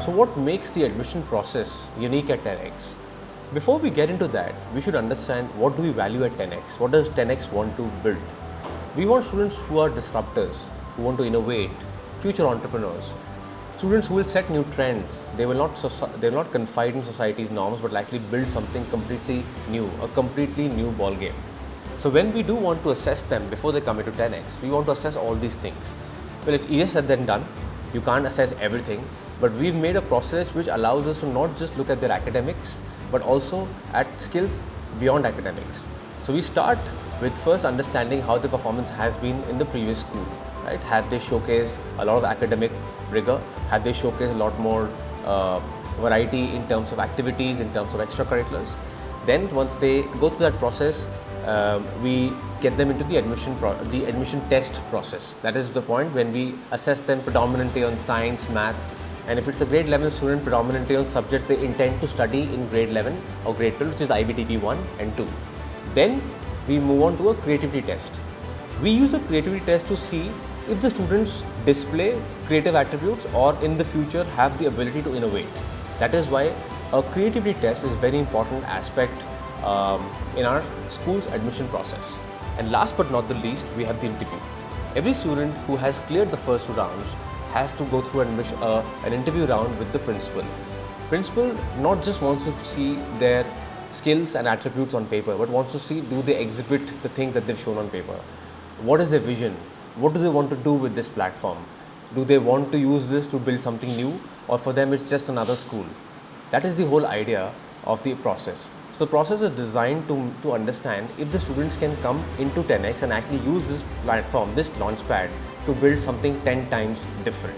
So what makes the admission process unique at 10x? Before we get into that, we should understand what do we value at 10x? What does 10x want to build? We want students who are disruptors, who want to innovate, future entrepreneurs, students who will set new trends. They will not confide in society's norms, but likely build something completely new, a completely new ball game. So when we do want to assess them before they come into 10x, we want to assess all these things. Well, it's easier said than done. You can't assess everything, but we've made a process which allows us to not just look at their academics, but also at skills beyond academics. So we start with first understanding how the performance has been in the previous school, right? Have they showcased a lot of academic rigor? Have they showcased a lot more variety in terms of activities, in terms of extracurriculars? Then once they go through that process, we get them into the admission test process. That is the point when we assess them predominantly on science, math, and if it's a grade 11 student, predominantly on subjects they intend to study in grade 11 or grade 12, which is IBTP 1 and 2. Then we move on to a creativity test. We use a creativity test to see if the students display creative attributes or in the future have the ability to innovate. That is why a creativity test is a very important aspect in our school's admission process. And last but not the least, we have the interview. Every student who has cleared the first two rounds has to go through an interview round with the principal. Principal not just wants to see their skills and attributes on paper, but wants to see do they exhibit the things that they've shown on paper. What is their vision? What do they want to do with this platform? Do they want to use this to build something new, or for them it's just another school? That is the whole idea of the process. So the process is designed to understand if the students can come into 10x and actually use this platform, this launchpad, to build something 10 times different.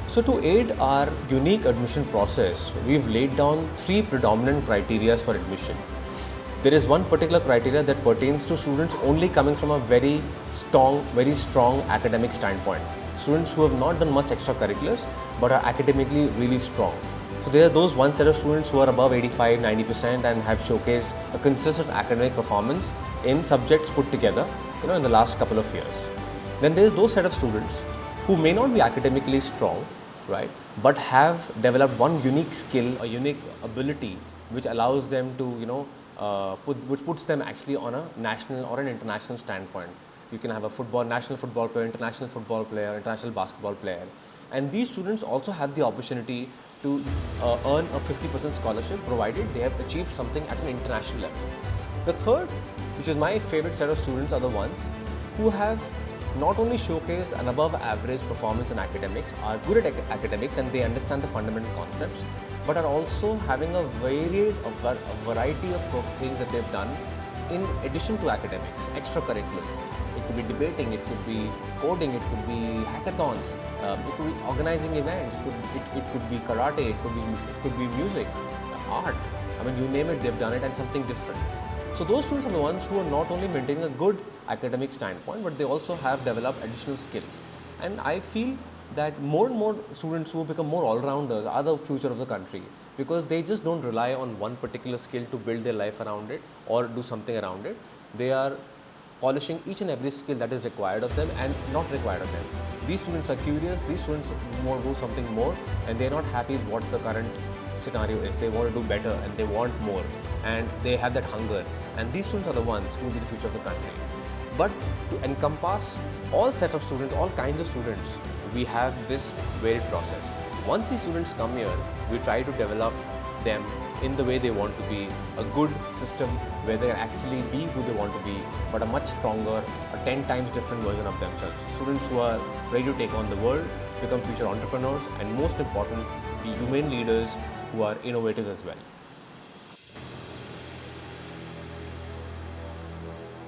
So to aid our unique admission process, we've laid down 3 predominant criteria for admission. There is one particular criteria that pertains to students only coming from a very strong academic standpoint. Students who have not done much extracurriculars but are academically really strong. So there are those one set of students who are above 85-90% and have showcased a consistent academic performance in subjects put together, in the last couple of years. Then there is those set of students who may not be academically strong, right, but have developed one unique skill, a unique ability, which allows them to, which puts them actually on a national or an international standpoint. You can have a national football player, international football player, international basketball player, and these students also have the opportunity to earn a 50% scholarship provided they have achieved something at an international level. The third, which is my favorite set of students, are the ones who have not only showcased an above average performance in academics, are good at academics and they understand the fundamental concepts, but are also having a variety of things that they've done in addition to academics, extracurriculars. It could be debating, it could be coding, it could be hackathons, it could be organizing events, it could be karate, it could be music, art. I mean, you name it, they've done it, and something different. So those students are the ones who are not only maintaining a good academic standpoint, but they also have developed additional skills. And I feel that more and more students who become more all-rounders are the future of the country, because they just don't rely on one particular skill to build their life around it or do something around it. They are polishing each and every skill that is required of them and not required of them. These students are curious, these students want to do something more, and they're not happy with what the current scenario is. They want to do better and they want more, and they have that hunger, and these students are the ones who will be the future of the country. But to encompass all set of students, all kinds of students, we have this varied process. Once these students come here, we try to develop them in the way they want to be, a good system where they can actually be who they want to be, but a much stronger, a 10 times different version of themselves. Students who are ready to take on the world, become future entrepreneurs, and most important, be humane leaders who are innovators as well.